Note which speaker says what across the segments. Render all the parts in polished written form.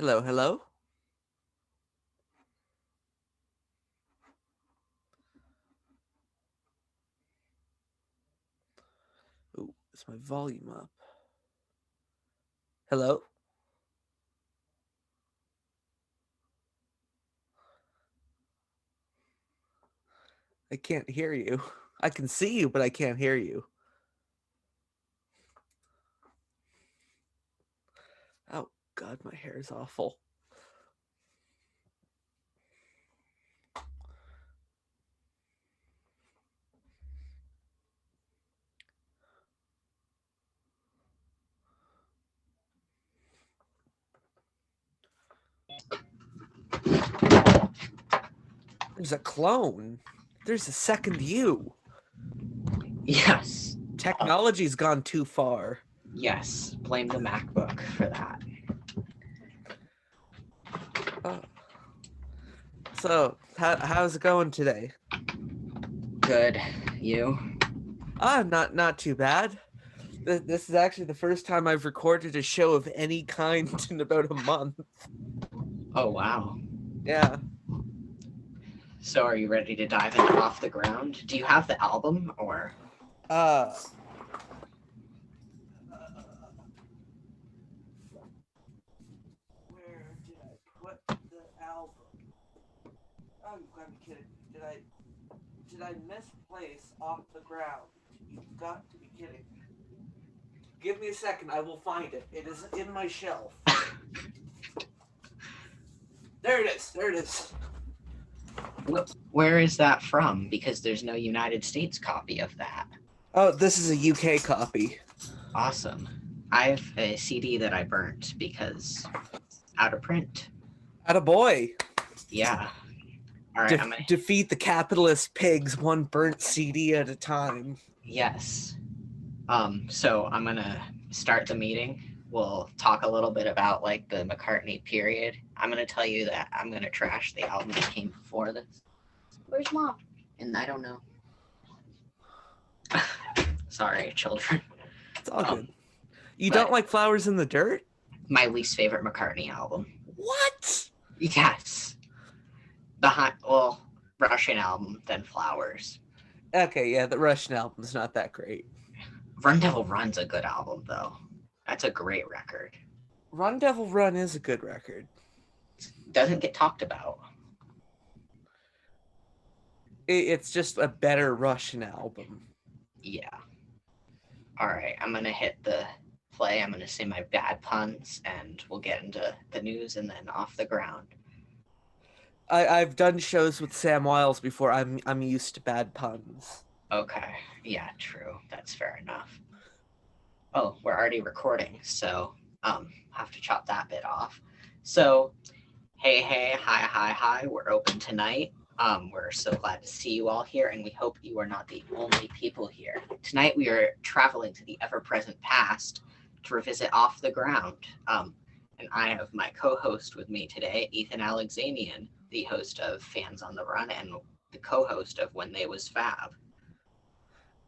Speaker 1: Hello, hello. Ooh, is my volume up? Hello? I can't hear you. I can see you, but I can't hear you. Oh, God, my hair is awful. There's a clone. There's a second you.
Speaker 2: Yes.
Speaker 1: Technology's gone too far.
Speaker 2: Yes. Blame the MacBook for that.
Speaker 1: Uh, how's it going today?
Speaker 2: Good. You?
Speaker 1: Not too bad. This is actually the first time I've recorded a show of any kind in about a month.
Speaker 2: Oh, wow.
Speaker 1: Yeah.
Speaker 2: So are you ready to dive into Off the Ground? Do you have the album or?
Speaker 1: Uh, where did I put the album? Oh, you've got to be kidding me. Did I misplace Off the Ground? You've got to be kidding me. Give me a second, I will find it. It is in my shelf. There it is. There it is.
Speaker 2: Where is that from? Because there's no United States copy of that.
Speaker 1: Oh, this is a UK copy.
Speaker 2: Awesome. I have a CD that I burnt because out of print.
Speaker 1: Attaboy.
Speaker 2: Yeah. All right.
Speaker 1: Defeat the capitalist pigs one burnt CD at a time.
Speaker 2: Yes. So I'm gonna start the meeting. We'll talk a little bit about like the McCartney period. I'm gonna tell you that I'm gonna trash the album that came before this. Where's Mom? And I don't know. Sorry, children.
Speaker 1: It's all good. You don't like Flowers in the Dirt?
Speaker 2: My least favorite McCartney album.
Speaker 1: What?
Speaker 2: Yes. Russian album, then Flowers.
Speaker 1: Okay, yeah, the Russian album's not that great.
Speaker 2: Run Devil Run's a good album, though. That's a great record.
Speaker 1: Run Devil Run is a good record.
Speaker 2: Doesn't get talked about.
Speaker 1: It's just a better Russian album.
Speaker 2: Yeah. All right, I'm going to hit the play. I'm going to say my bad puns, and we'll get into the news and then Off the Ground.
Speaker 1: I've done shows with Sam Wiles before. I'm used to bad puns.
Speaker 2: Okay. Yeah, true. That's fair enough. Oh, we're already recording, so have to chop that bit off. So, hey, hi. We're open tonight. We're so glad to see you all here, and we hope you are not the only people here. Tonight we are traveling to the ever-present past to revisit Off the Ground. And I have my co-host with me today, Ethan Alexanian, the host of Fans on the Run and the co-host of When They Was Fab.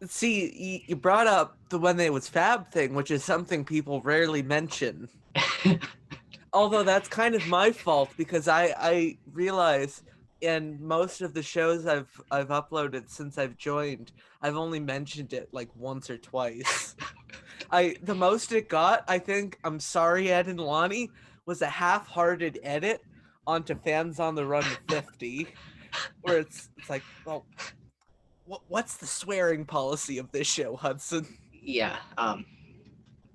Speaker 1: See, you brought up the When They Was Fab thing, which is something people rarely mention. Although that's kind of my fault because I realize in most of the shows I've uploaded since I've joined, I've only mentioned it like once or twice. The most it got, I think, I'm sorry, Ed and Lonnie, was a half-hearted edit onto Fans on the Run 50, where it's like, well, what's the swearing policy of this show, Hudson?
Speaker 2: Yeah,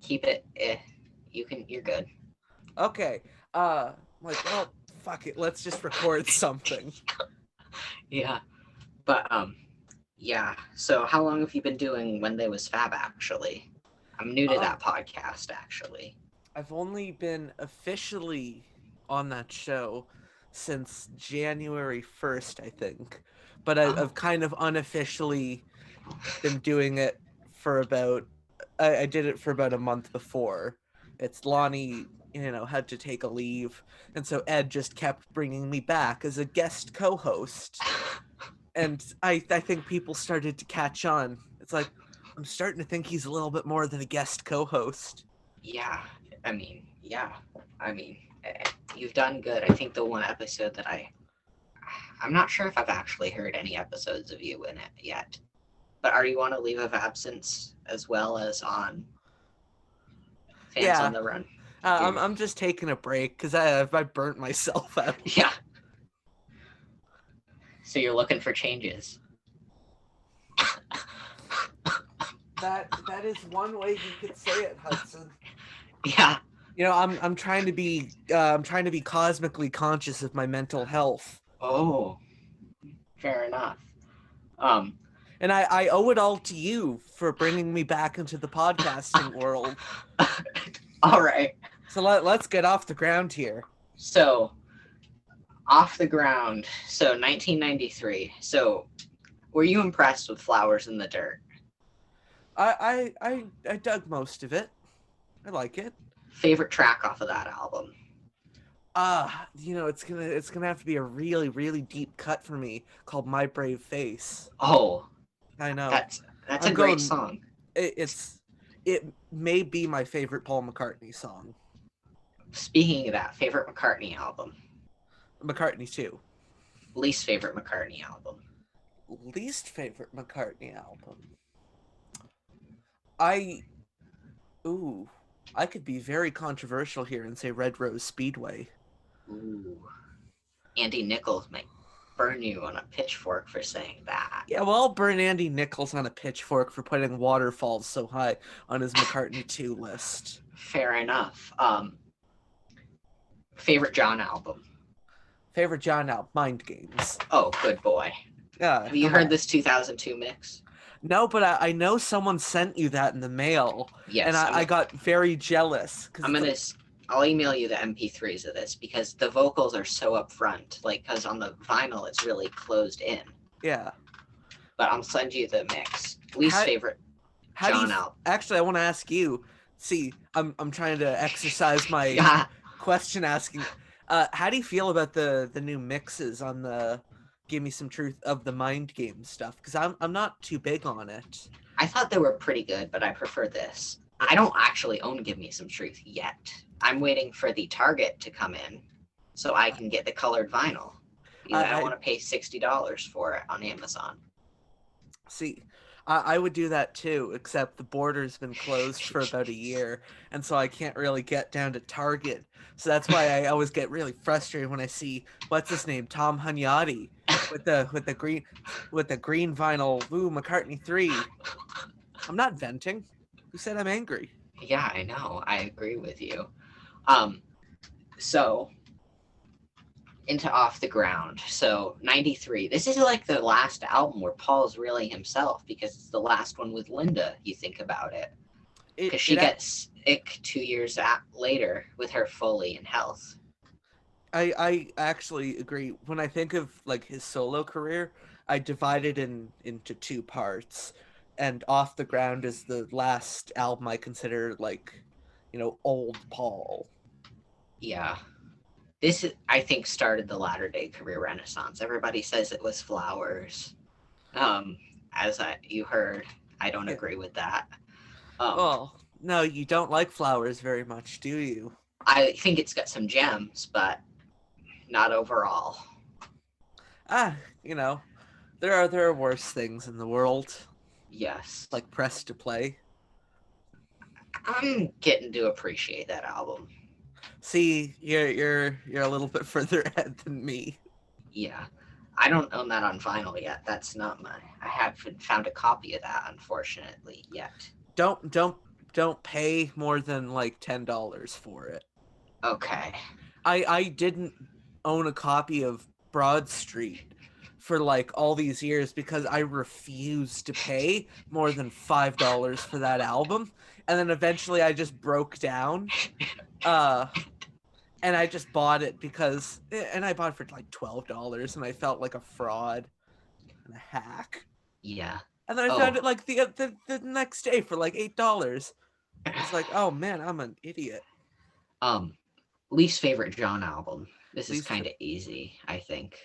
Speaker 2: keep it. You're good.
Speaker 1: Okay. Like, well, fuck it. Let's just record something.
Speaker 2: Yeah, but yeah. So how long have you been doing When They Was Fab? Actually, I'm new to that podcast. Actually,
Speaker 1: I've only been officially on that show since January 1st, I think. But I've kind of unofficially been doing it for about. I did it for about a month before. It's Lonnie, had to take a leave, and so Ed just kept bringing me back as a guest co-host. And I think people started to catch on. It's like, I'm starting to think he's a little bit more than a guest co-host.
Speaker 2: Yeah, I mean, You've done good. I think the one episode that I'm not sure if I've actually heard any episodes of you in it yet. But are you on a leave of absence as well as on Fans on
Speaker 1: Yeah,
Speaker 2: the Run?
Speaker 1: I'm just taking a break because I burnt myself out.
Speaker 2: Yeah. So you're looking for changes.
Speaker 1: That is one way you could say it, Hudson.
Speaker 2: Yeah.
Speaker 1: I'm trying to be cosmically conscious of my mental health.
Speaker 2: Oh, fair enough.
Speaker 1: And I owe it all to you for bringing me back into the podcasting world.
Speaker 2: All right.
Speaker 1: So let's get off the ground here.
Speaker 2: So, off the ground. So, 1993. So, were you impressed with Flowers in the Dirt?
Speaker 1: I dug most of it. I like it.
Speaker 2: Favorite track off of that album?
Speaker 1: It's gonna have to be a really, really deep cut for me called My Brave Face.
Speaker 2: Oh,
Speaker 1: I know.
Speaker 2: That's a great song.
Speaker 1: It may be my favorite Paul McCartney song.
Speaker 2: Speaking of that, favorite McCartney album?
Speaker 1: McCartney 2.
Speaker 2: Least favorite McCartney album?
Speaker 1: Least favorite McCartney album. I could be very controversial here and say Red Rose Speedway.
Speaker 2: Ooh. Andy Nichols might burn you on a pitchfork for saying that.
Speaker 1: Yeah, well, I'll burn Andy Nichols on a pitchfork for putting Waterfalls so high on his McCartney 2 list.
Speaker 2: Fair enough. Favorite John album?
Speaker 1: Favorite John album? Mind Games.
Speaker 2: Oh, good boy.
Speaker 1: Yeah.
Speaker 2: Have you heard this 2002 mix?
Speaker 1: No, but I know someone sent you that in the mail.
Speaker 2: Yes.
Speaker 1: And I got very jealous.
Speaker 2: I'll email you the MP3s of this because the vocals are so upfront. Because on the vinyl, it's really closed in.
Speaker 1: Yeah.
Speaker 2: But I'll send you the mix. Least favorite John album.
Speaker 1: Actually, I want to ask you. See, I'm trying to exercise my question asking. How do you feel about the new mixes on the Give Me Some Truth of the Mind Game stuff? Because I'm not too big on it.
Speaker 2: I thought they were pretty good, but I prefer this. I don't actually own Give Me Some Truth yet. I'm waiting for the Target to come in so I can get the colored vinyl. I don't want to pay $60 for it on Amazon.
Speaker 1: See, I would do that too, except the border's been closed for about a year, and so I can't really get down to Target. So that's why I always get really frustrated when I see what's his name, Tom Hunyadi, with the green vinyl. Ooh, McCartney 3. I'm not venting. Who said I'm angry?
Speaker 2: Yeah, I know. I agree with you. So into Off the Ground. So 93. This is like the last album where Paul's really himself because it's the last one with Linda. You think about it. Because she gets sick 2 years later with her fully in health.
Speaker 1: I actually agree. When I think of like his solo career, I divide it into two parts. And Off the Ground is the last album I consider old Paul.
Speaker 2: Yeah. This, I think, started the latter-day career renaissance. Everybody says it was Flowers. You heard, I don't agree with that.
Speaker 1: Well, no, you don't like Flowers very much, do you?
Speaker 2: I think it's got some gems, but not overall.
Speaker 1: There are worse things in the world.
Speaker 2: Yes.
Speaker 1: Like Press to Play.
Speaker 2: I'm getting to appreciate that album.
Speaker 1: See, you're a little bit further ahead than me.
Speaker 2: Yeah. I don't own that on vinyl yet. That's not I haven't found a copy of that, unfortunately, yet.
Speaker 1: Don't pay more than like $10 for it.
Speaker 2: Okay.
Speaker 1: I didn't own a copy of Broad Street for like all these years because I refused to pay more than $5 for that album. And then eventually I just broke down. And I just bought it and I bought it for like $12 and I felt like a fraud and a hack.
Speaker 2: Yeah.
Speaker 1: And then I found it like the next day for like $8. It's like, oh man, I'm an idiot.
Speaker 2: Least favorite John album. This is kind of easy, I think.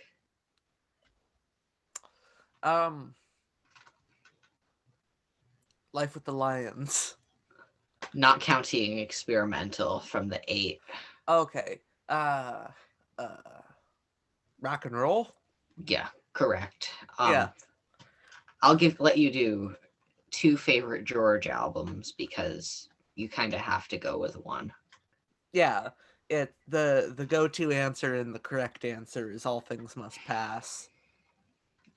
Speaker 1: Life with the Lions.
Speaker 2: Not counting Experimental from the 8.
Speaker 1: Okay. Uh, uh, rock and roll.
Speaker 2: Yeah, correct.
Speaker 1: Yeah,
Speaker 2: I'll let you do 2 favorite George albums because you kind of have to go with one.
Speaker 1: yeah. It the go-to answer and the correct answer is All Things Must Pass.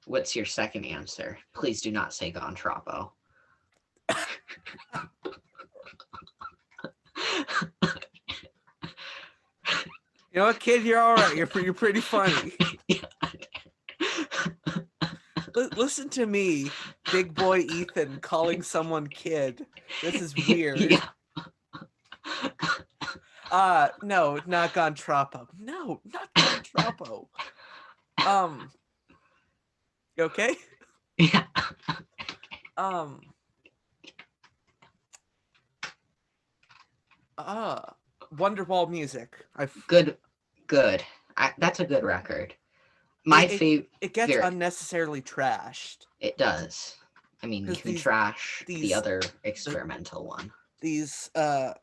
Speaker 2: What's your second answer? Please do not say Gon Troppo.
Speaker 1: You know what, kid? You're all right. You're pretty funny. Listen to me, big boy Ethan, calling someone kid. This is weird.
Speaker 2: Yeah.
Speaker 1: No, not Gon Troppo. No, not Gon Troppo. You okay?
Speaker 2: Yeah.
Speaker 1: Wonderwall music.
Speaker 2: Good. That's a good record. My favorite.
Speaker 1: It gets unnecessarily trashed.
Speaker 2: It does. I mean, you can trash the other experimental one.
Speaker 1: These how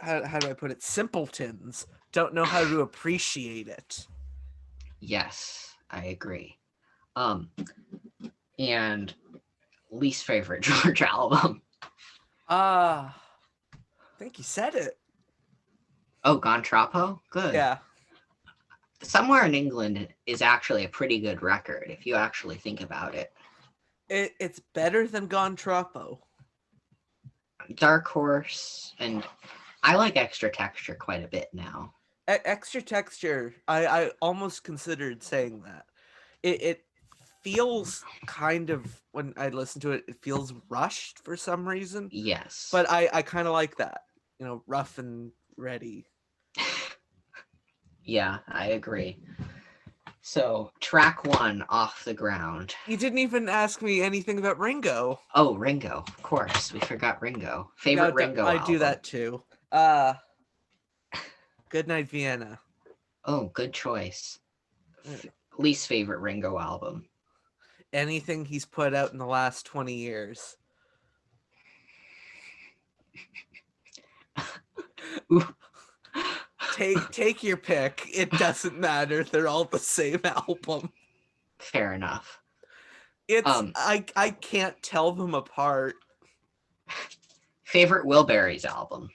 Speaker 1: do I put it? Simpletons don't know how to appreciate it.
Speaker 2: Yes, I agree. And least favorite George album.
Speaker 1: I think you said it.
Speaker 2: Oh, Gon Troppo? Good.
Speaker 1: Yeah.
Speaker 2: Somewhere in England is actually a pretty good record if you actually think about it.
Speaker 1: It's better than Gon Troppo.
Speaker 2: Dark Horse, and I like Extra Texture quite a bit now.
Speaker 1: Extra Texture, I almost considered saying that. It feels kind of, when I listen to it, it feels rushed for some reason.
Speaker 2: Yes.
Speaker 1: But I kind of like that. You know, rough and ready.
Speaker 2: Yeah, I agree. So, track 1, Off the Ground.
Speaker 1: You didn't even ask me anything about Ringo.
Speaker 2: Oh, Ringo. Of course. We forgot Ringo. Favorite Ringo album.
Speaker 1: I do that too. Goodnight Vienna.
Speaker 2: Oh, good choice. Least favorite Ringo album.
Speaker 1: Anything he's put out in the last 20 years. Take your pick. It doesn't matter. They're all the same album.
Speaker 2: Fair enough.
Speaker 1: It's I can't tell them apart.
Speaker 2: Favorite Wilburys album.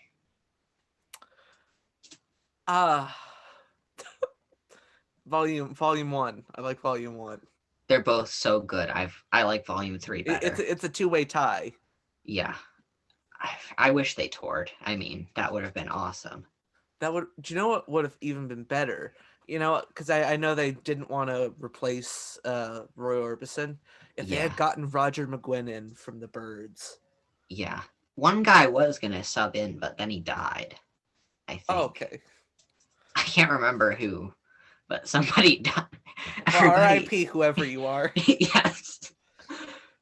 Speaker 1: Volume 1. I like Volume 1.
Speaker 2: They're both so good. I like Volume 3 better.
Speaker 1: It's a two-way tie.
Speaker 2: Yeah. I wish they toured. I mean, that would have been awesome.
Speaker 1: Do you know what would have even been better? You know, because I know they didn't want to replace Roy Orbison. If they had gotten Roger McGuinn in from the Byrds.
Speaker 2: Yeah. One guy was going to sub in, but then he died, I think.
Speaker 1: Oh, okay.
Speaker 2: I can't remember who, but somebody died.
Speaker 1: Well, R.I.P. whoever you are.
Speaker 2: Yes.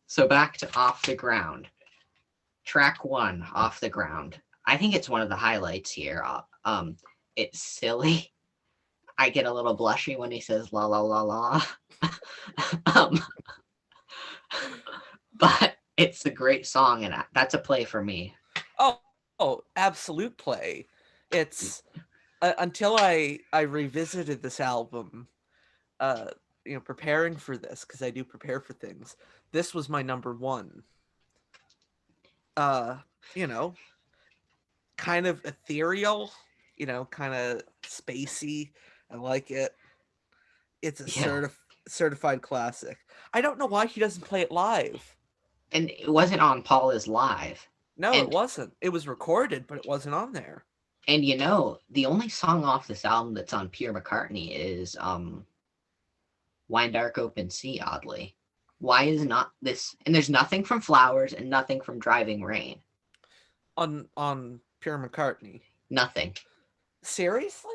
Speaker 2: So back to Off the Ground. Track 1, Off the Ground. I think it's one of the highlights here. It's silly. I get a little blushy when he says la la la la. But it's a great song, and that's a play for me.
Speaker 1: Oh, absolute play. It's until I revisited this album, preparing for this, because I do prepare for things. This was my number 1. Kind of ethereal, kind of spacey. I like it. It's a certified classic. I don't know why he doesn't play it live.
Speaker 2: And it wasn't on Paul is Live.
Speaker 1: No, it wasn't. It was recorded, but it wasn't on there.
Speaker 2: And the only song off this album that's on Pure McCartney is Wine Dark Open Sea, oddly. Why is not this? And there's nothing from Flowers and nothing from Driving Rain.
Speaker 1: On Pure McCartney.
Speaker 2: Nothing.
Speaker 1: Seriously?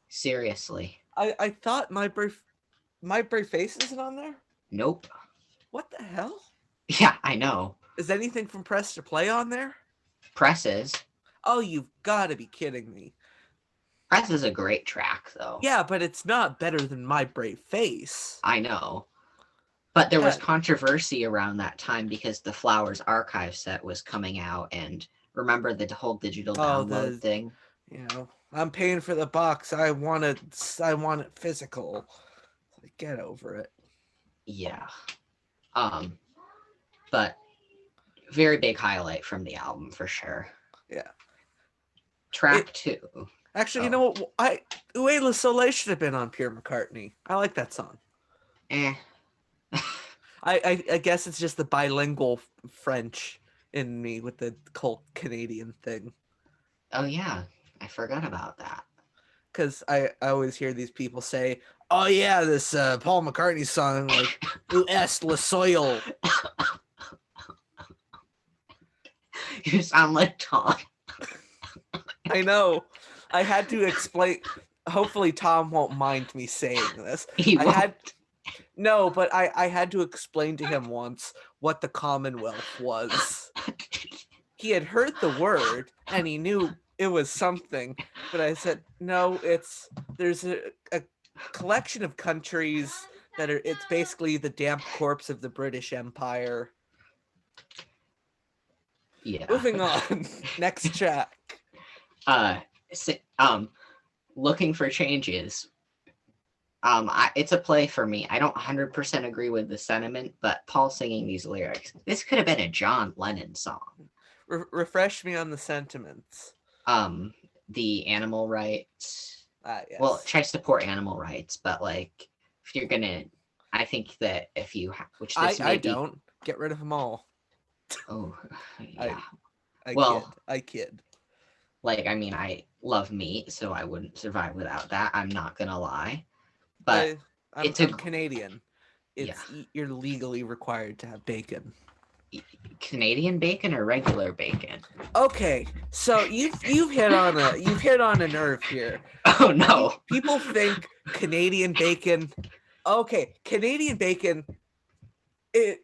Speaker 2: Seriously.
Speaker 1: I thought My Brave Face isn't on there?
Speaker 2: Nope.
Speaker 1: What the hell?
Speaker 2: Yeah, I know.
Speaker 1: Is anything from Press to Play on there?
Speaker 2: Press is.
Speaker 1: Oh, you've got to be kidding me.
Speaker 2: Press is a great track, though.
Speaker 1: Yeah, but it's not better than My Brave Face.
Speaker 2: I know. But there was controversy around that time because the Flowers archive set was coming out, and remember the whole digital download thing?
Speaker 1: I'm paying for the box. I want it physical. Like, get over it.
Speaker 2: Yeah. But very big highlight from the album for sure.
Speaker 1: Yeah.
Speaker 2: Track 2.
Speaker 1: Actually, you know what? Ue Le Soleil should have been on Pure McCartney. I like that song. I guess it's just the bilingual French in me with the cult Canadian thing.
Speaker 2: Oh yeah, I forgot about that.
Speaker 1: Because I always hear these people say, "Oh yeah, this Paul McCartney song, like U.S. Le Soil."
Speaker 2: You sound like Tom.
Speaker 1: I know. I had to explain. Hopefully, Tom won't mind me saying this.
Speaker 2: He won't.
Speaker 1: No, but I had to explain to him once what the Commonwealth was. He had heard the word and he knew it was something, but I said, no, there's a collection of countries that it's basically the damp corpse of the British Empire.
Speaker 2: Yeah.
Speaker 1: Moving on. Next track.
Speaker 2: Looking for Changes. It's a play for me. I don't 100% agree with the sentiment, but Paul singing these lyrics. This could have been a John Lennon song.
Speaker 1: Refresh me on the sentiments.
Speaker 2: The animal rights.
Speaker 1: Yes.
Speaker 2: Well, try to support animal rights, but like, if you're gonna, I think that if you,
Speaker 1: I don't get rid of them all.
Speaker 2: Oh, yeah.
Speaker 1: I kid.
Speaker 2: Like, I mean, I love meat, so I wouldn't survive without that. I'm not gonna lie, but
Speaker 1: I'm Canadian. You're legally required to have bacon.
Speaker 2: Canadian bacon or regular bacon?
Speaker 1: Okay, so you've hit on a nerve here.
Speaker 2: Oh no!
Speaker 1: People think Canadian bacon. Okay, Canadian bacon.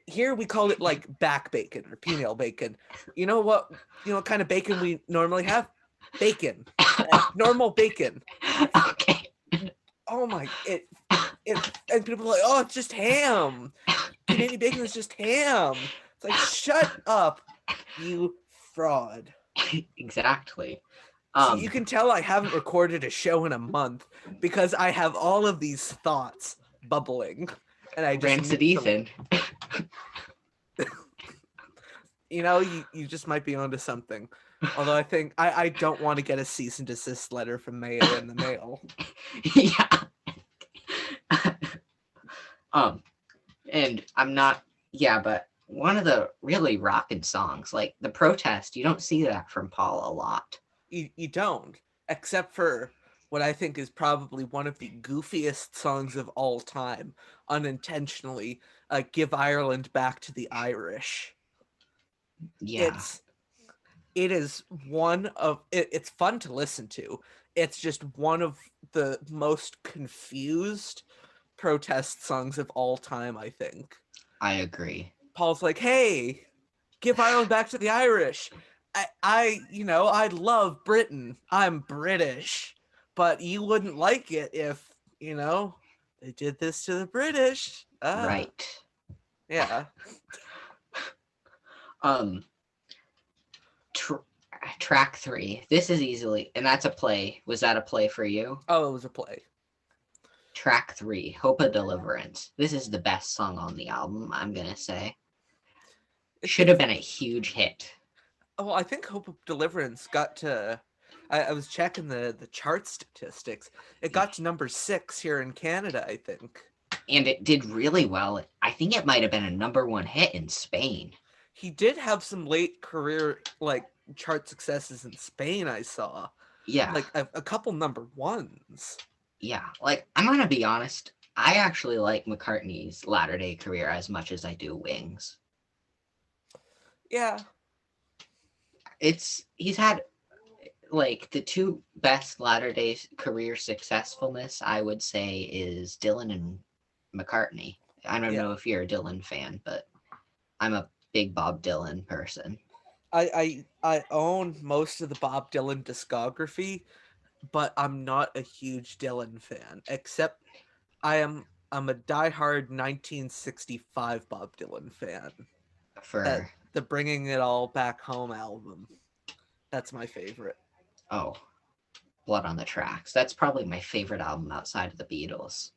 Speaker 1: Here we call it like back bacon or penile bacon. You know what? You know what kind of bacon we normally have? Bacon, normal bacon.
Speaker 2: Okay.
Speaker 1: Oh my! And people are like, oh, it's just ham. Canadian bacon is just ham. It's like, shut up, you fraud.
Speaker 2: Exactly.
Speaker 1: So you can tell I haven't recorded a show in a month because I have all of these thoughts bubbling, and I just
Speaker 2: Rancid Ethan.
Speaker 1: You know, you just might be onto something. Although I think I don't want to get a cease and desist letter from Mayo in the mail.
Speaker 2: Yeah. And I'm not. Yeah, but one of the really rockin' songs, like The Protest, you don't see that from Paul a lot.
Speaker 1: You don't, except for what I think is probably one of the goofiest songs of all time, unintentionally, Give Ireland Back to the Irish.
Speaker 2: Yeah.
Speaker 1: It's fun to listen to. It's just one of the most confused protest songs of all time, I think.
Speaker 2: I agree.
Speaker 1: Paul's like, hey, give Ireland back to the Irish. I love Britain. I'm British. But you wouldn't like it if, they did this to the British.
Speaker 2: Right.
Speaker 1: Yeah.
Speaker 2: Track 3. This is easily, and that's a play. Was that a play for you?
Speaker 1: Oh, it was a play.
Speaker 2: Track 3, Hope of Deliverance. This is the best song on the album, I'm gonna say. Should have been a huge hit.
Speaker 1: Oh, I think Hope of Deliverance got to... I was checking the chart statistics. It got to number 6 here in Canada, I think.
Speaker 2: And it did really well. I think it might have been a number 1 hit in Spain.
Speaker 1: He did have some late career, like, chart successes in Spain, I saw.
Speaker 2: Yeah.
Speaker 1: Like, a couple number 1s.
Speaker 2: Yeah. Like, I'm gonna be honest. I actually like McCartney's latter-day career as much as I do Wings.
Speaker 1: Yeah.
Speaker 2: He's had, like, the 2 best latter-day career successfulness, I would say, is Dylan and McCartney. I don't know if you're a Dylan fan, but I'm a big Bob Dylan person.
Speaker 1: I own most of the Bob Dylan discography, but I'm not a huge Dylan fan, except I'm a diehard 1965 Bob Dylan fan.
Speaker 2: For
Speaker 1: the Bringing It All Back Home album. That's my favorite.
Speaker 2: Oh. Blood on the Tracks. That's probably my favorite album outside of the Beatles.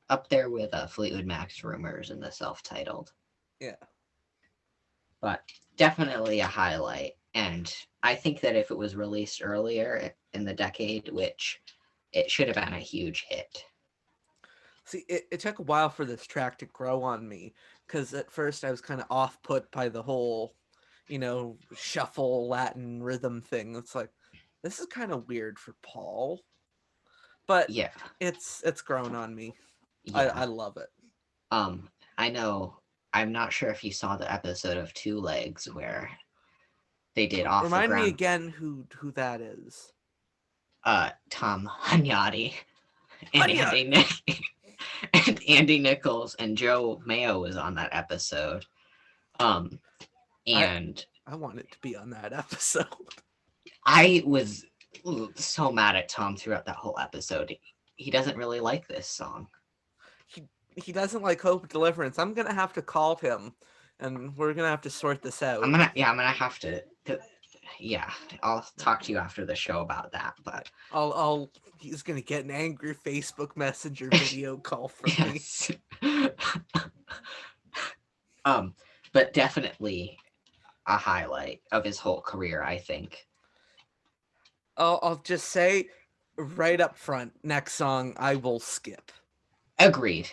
Speaker 2: Up there with Fleetwood Mac's Rumors and the self-titled.
Speaker 1: Yeah.
Speaker 2: But definitely a highlight. And I think that if it was released earlier in the decade, which it should have been a huge hit.
Speaker 1: See, it took a while for this track to grow on me, because at first I was kind of off-put by the whole, shuffle Latin rhythm thing. It's like, this is kind of weird for Paul. But
Speaker 2: Yeah.
Speaker 1: it's grown on me.
Speaker 2: Yeah.
Speaker 1: I love it.
Speaker 2: I know, I'm not sure if you saw the episode of Two Legs where they did Off the Ground.
Speaker 1: Remind me again who that is.
Speaker 2: Tom Hunyadi and Andy Nichols and Joe Mayo was on that episode. And
Speaker 1: I wanted to be on that episode.
Speaker 2: I was so mad at Tom throughout that whole episode. He doesn't really like this song.
Speaker 1: He doesn't like Hope Deliverance. I'm gonna have to call him, and we're gonna have to sort this out.
Speaker 2: I'm gonna have to. Yeah, I'll talk to you after the show about that. But
Speaker 1: he's gonna get an angry Facebook Messenger video call from me.
Speaker 2: But definitely a highlight of his whole career, I think.
Speaker 1: I'll just say right up front, next song I will skip.
Speaker 2: Agreed.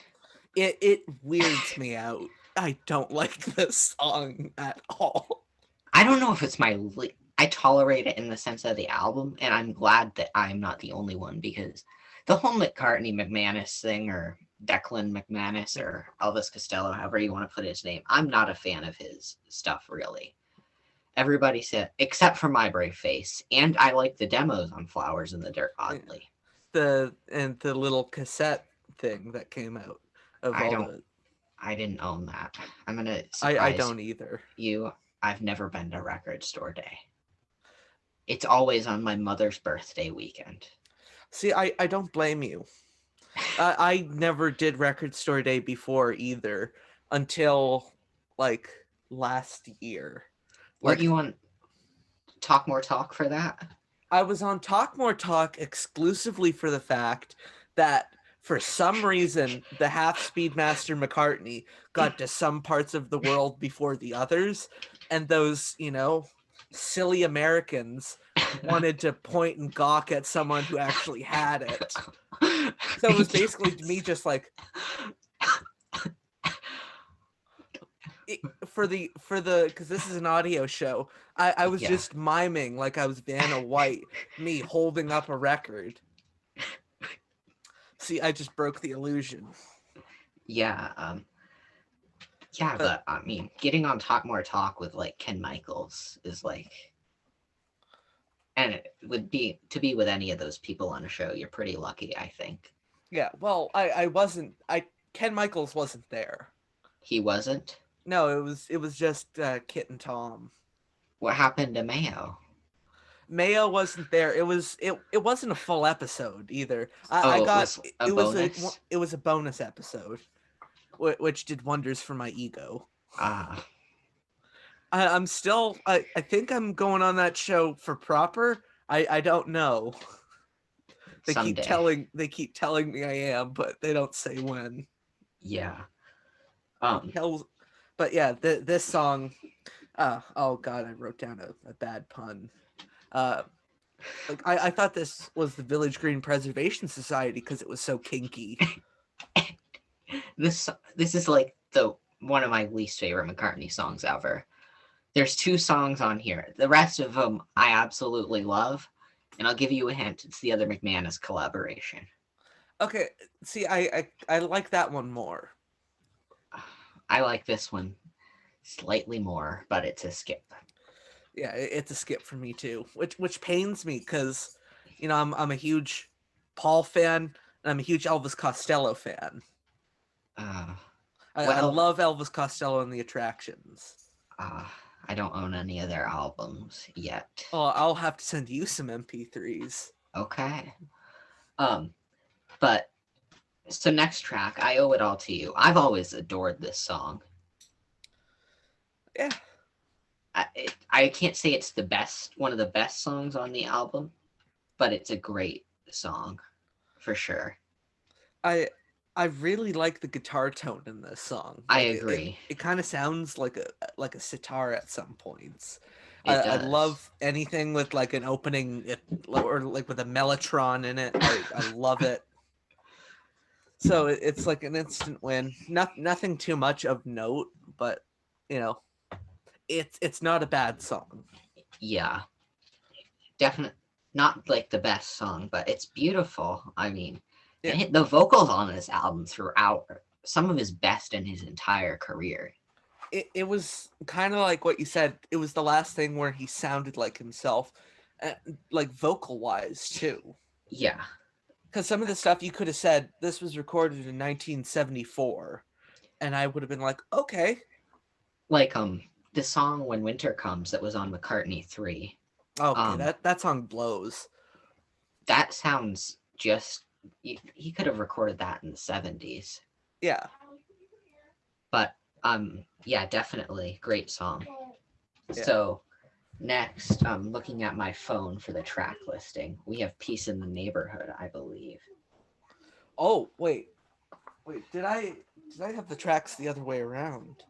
Speaker 1: It weirds me out. I don't like this song at all.
Speaker 2: I don't know if it's I tolerate it in the sense of the album, and I'm glad that I'm not the only one, because the whole McCartney McManus thing, or Declan McManus, or Elvis Costello, however you want to put his name, I'm not a fan of his stuff, really. Everybody said, except for My Brave Face, and I like the demos on Flowers in the Dirt, oddly.
Speaker 1: The little cassette thing that came out.
Speaker 2: I didn't own that. I'm gonna
Speaker 1: surprise I don't either.
Speaker 2: You. I've never been to Record Store Day. It's always on my mother's birthday weekend.
Speaker 1: See, I don't blame you. I never did Record Store Day before either, until like last year.
Speaker 2: Were you on Talk More Talk for that?
Speaker 1: I was on Talk More Talk exclusively for the fact that for some reason the half Speedmaster McCartney got to some parts of the world before the others, and those, silly Americans wanted to point and gawk at someone who actually had it. So it was basically me just like because this is an audio show, I was just miming like I was Vanna White, me holding up a record. See, I just broke the illusion.
Speaker 2: Yeah, but I mean, getting on Talk More Talk with like Ken Michaels is like, and it would be to be with any of those people on a show, you're pretty lucky, I think.
Speaker 1: Yeah, well, Ken Michaels wasn't there.
Speaker 2: He wasn't?
Speaker 1: No, it was just Kit and Tom.
Speaker 2: What happened to Mayo?
Speaker 1: Mayo wasn't there. It wasn't a full episode either. It was a bonus episode, which did wonders for my ego. I'm still. I think I'm going on that show for proper. I don't know. They keep telling me I am, but they don't say when. Yeah. But yeah, this song. Oh God, I wrote down a bad pun. I thought this was the Village Green Preservation Society because it was so kinky.
Speaker 2: This is like one of my least favorite McCartney songs ever. There's 2 songs on here. The rest of them I absolutely love, and I'll give you a hint. It's the other McManus collaboration.
Speaker 1: Okay, see, I like that one more.
Speaker 2: I like this one slightly more, but it's a skip.
Speaker 1: Yeah, it's a skip for me too, which pains me because, I'm a huge Paul fan and I'm a huge Elvis Costello fan. I love Elvis Costello and the Attractions.
Speaker 2: I don't own any of their albums yet.
Speaker 1: Oh, I'll have to send you some MP3s.
Speaker 2: Okay. But so next track, I Owe It All to You. I've always adored this song.
Speaker 1: Yeah.
Speaker 2: I can't say it's one of the best songs on the album, but it's a great song for sure.
Speaker 1: I really like the guitar tone in this song.
Speaker 2: I
Speaker 1: Like
Speaker 2: agree.
Speaker 1: it kind of sounds like a sitar at some points.
Speaker 2: It
Speaker 1: I
Speaker 2: does.
Speaker 1: love anything with like an opening or like with a mellotron in it. I love it. So it's like an instant win. Nothing too much of note, but you know, it's not a bad song.
Speaker 2: Yeah, definitely not like the best song, but it's beautiful. I mean,
Speaker 1: Yeah.
Speaker 2: the vocals on this album throughout are some of his best in his entire career.
Speaker 1: It was kind of like what you said. It was the last thing where he sounded like himself, like vocal wise too.
Speaker 2: Yeah,
Speaker 1: Because some of the stuff you could have said this was recorded in 1974, and I would have been like, okay,
Speaker 2: like the song "When Winter Comes" that was on McCartney 3.
Speaker 1: okay,
Speaker 2: Um,
Speaker 1: that song blows.
Speaker 2: that sounds just he could have recorded that in the 70s.
Speaker 1: Yeah.
Speaker 2: But yeah, definitely great song.
Speaker 1: Yeah.
Speaker 2: So next, I'm looking at my phone for the track listing. We have Peace in the Neighborhood, I believe.
Speaker 1: Oh wait, did I have the tracks the other way around?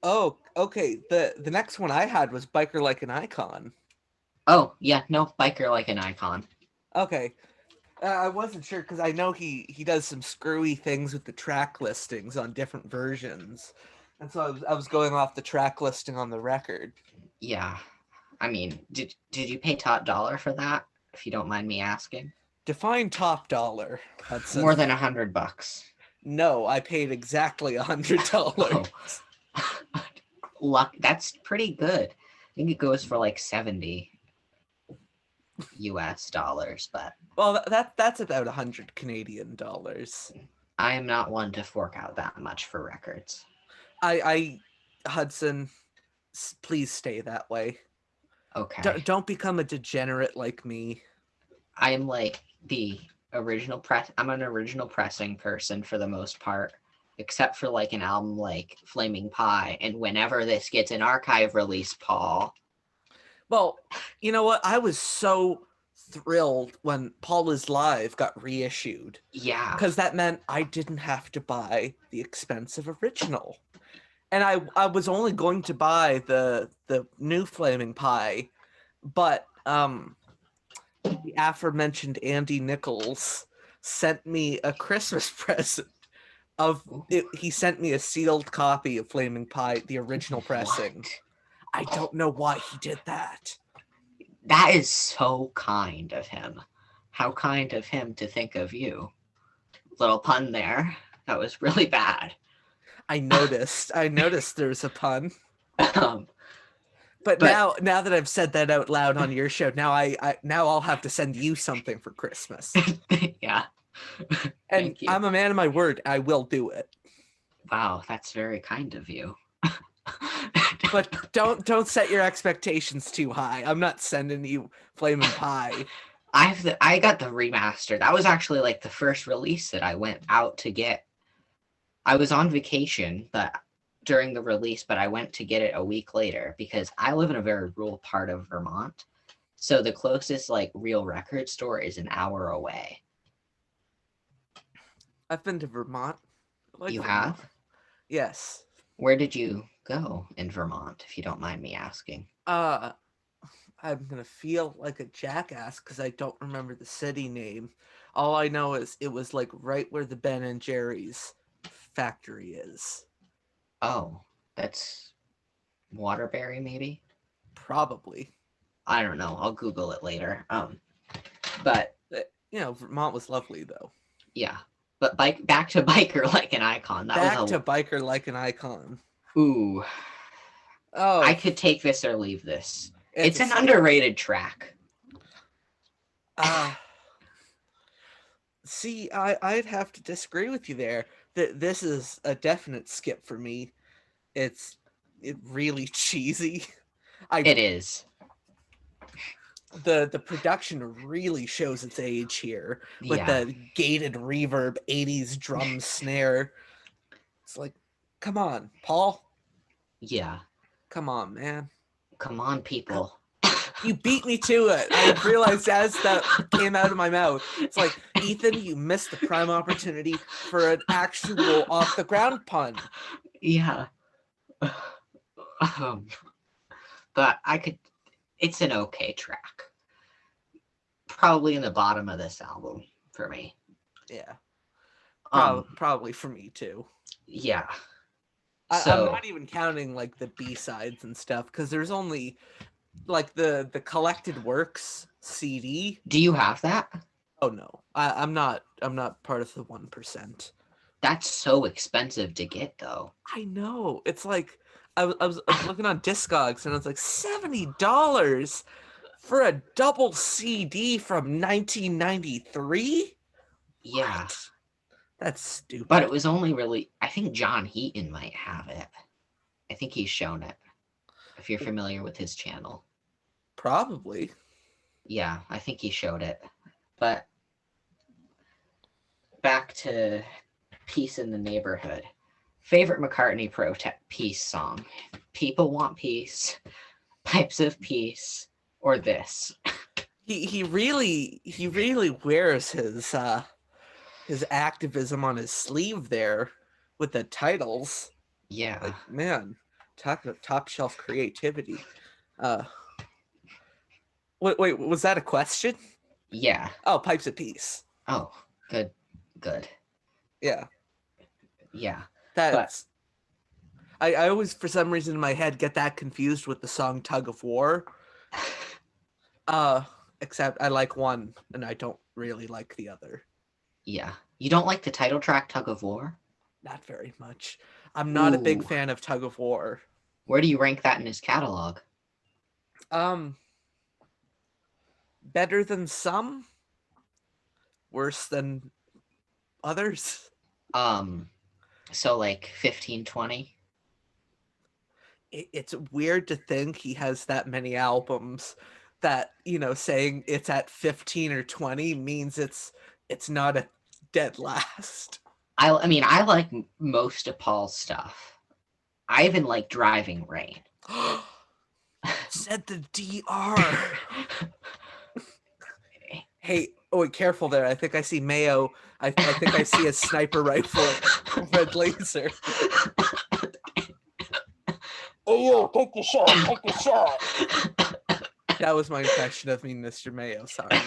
Speaker 1: Oh, okay. The next one I had was Biker Like an Icon.
Speaker 2: Oh, yeah, no, Biker Like an Icon.
Speaker 1: Okay. I wasn't sure because I know he does some screwy things with the track listings on different versions, and so I was going off the track listing on the record.
Speaker 2: Yeah. I mean, did you pay top dollar for that, if you don't mind me asking?
Speaker 1: Define top dollar, Hudson.
Speaker 2: More than $100.
Speaker 1: No, I paid exactly $100.
Speaker 2: Oh. Luck, that's pretty good. I think it goes for like 70 US dollars, but
Speaker 1: Well, that's about 100 Canadian dollars.
Speaker 2: I am not one to fork out that much for records.
Speaker 1: I Hudson, please stay that way.
Speaker 2: Okay.
Speaker 1: Don't become a degenerate like me.
Speaker 2: I am like the original press. I'm an original pressing person for the most part, except for like an album like Flaming Pie. And whenever this gets an archive release, Paul.
Speaker 1: Well, you know what? I was so thrilled when Paul is Live got reissued.
Speaker 2: Yeah.
Speaker 1: Because that meant I didn't have to buy the expensive original. And I was only going to buy the new Flaming Pie, but the aforementioned Andy Nichols sent me a Christmas present of it. He sent me a sealed copy of Flaming Pie, the original pressing.
Speaker 2: What?
Speaker 1: I don't know why he did that.
Speaker 2: That is so kind of him. How kind of him to think of you. Little pun there. That was really bad.
Speaker 1: I noticed there's a pun.
Speaker 2: Um,
Speaker 1: But now that I've said that out loud on your show, now I'll have to send you something for Christmas.
Speaker 2: Yeah.
Speaker 1: And
Speaker 2: Thank you.
Speaker 1: I'm a man of my word. I will do it.
Speaker 2: Wow, that's very kind of you.
Speaker 1: But don't set your expectations too high. I'm not sending you Flamin' Pie.
Speaker 2: I got the remaster. That was actually like the first release that I went out to get. I was on vacation during the release, but I went to get it a week later because I live in a very rural part of Vermont. So the closest like real record store is an hour away.
Speaker 1: I've been to Vermont.
Speaker 2: You
Speaker 1: Vermont.
Speaker 2: have?
Speaker 1: Yes.
Speaker 2: Where did you go in Vermont, if you don't mind me asking?
Speaker 1: I'm gonna feel like a jackass because I don't remember the city name. All I know is it was like right where the Ben and Jerry's factory is.
Speaker 2: Oh, that's Waterbury, maybe?
Speaker 1: Probably.
Speaker 2: I don't know. I'll Google it later. But
Speaker 1: Vermont was lovely though.
Speaker 2: yeah. But back to Biker Like an Icon.
Speaker 1: Biker Like an Icon.
Speaker 2: Ooh.
Speaker 1: Oh.
Speaker 2: I could take this or leave this. It's an underrated track.
Speaker 1: See, I'd have to disagree with you there. This is a definite skip for me. It's really cheesy.
Speaker 2: It is.
Speaker 1: The production really shows its age here with the gated reverb 80s drum snare. It's like, come on, Paul.
Speaker 2: Yeah.
Speaker 1: Come on, man.
Speaker 2: Come on, people.
Speaker 1: You beat me to it. I realized as that came out of my mouth. It's like, Ethan, you missed the prime opportunity for an actual off-the-ground pun.
Speaker 2: Yeah. But it's an okay track. Probably in the bottom of this album for me.
Speaker 1: Yeah.
Speaker 2: Um,
Speaker 1: Probably for me too.
Speaker 2: Yeah.
Speaker 1: I'm not even counting like the B-sides and stuff, because there's only like the collected works CD.
Speaker 2: Do you have that?
Speaker 1: Oh no, I'm not part of the 1%.
Speaker 2: That's so expensive to get, though.
Speaker 1: I know. It's like I was looking on Discogs, and it's like $70 for a double CD from 1993.
Speaker 2: Yeah.
Speaker 1: What? That's stupid.
Speaker 2: But it was only really, I think John Heaton might have it. I think he's shown it, if you're familiar with his channel.
Speaker 1: Probably.
Speaker 2: Yeah, I think he showed it. But back to Peace in the Neighborhood. Favorite McCartney peace song? People Want Peace, Pipes of Peace, or this?
Speaker 1: He really wears his activism on his sleeve there with the titles.
Speaker 2: Yeah.
Speaker 1: Like, man, top shelf creativity. Wait, was that a question?
Speaker 2: Yeah.
Speaker 1: Oh, Pipes of Peace.
Speaker 2: Oh, good.
Speaker 1: Yeah.
Speaker 2: Yeah.
Speaker 1: That's... I always, for some reason in my head, get that confused with the song Tug of War. Except I like one, and I don't really like the other.
Speaker 2: Yeah. You don't like the title track, Tug of War?
Speaker 1: Not very much. I'm not a big fan of Tug of War.
Speaker 2: Where do you rank that in his catalog?
Speaker 1: Better than some, worse than others.
Speaker 2: So like 15, 20?
Speaker 1: It's weird to think he has that many albums that, saying it's at 15 or 20 means it's not a dead last.
Speaker 2: I mean, I like most of Paul's stuff. I even like Driving Rain.
Speaker 1: Said the DR. Hey, wait, careful there. I think I see Mayo. I think I see a sniper rifle, red laser. Oh, yo, take the shot. That was my impression of me, Mr. Mayo. Sorry.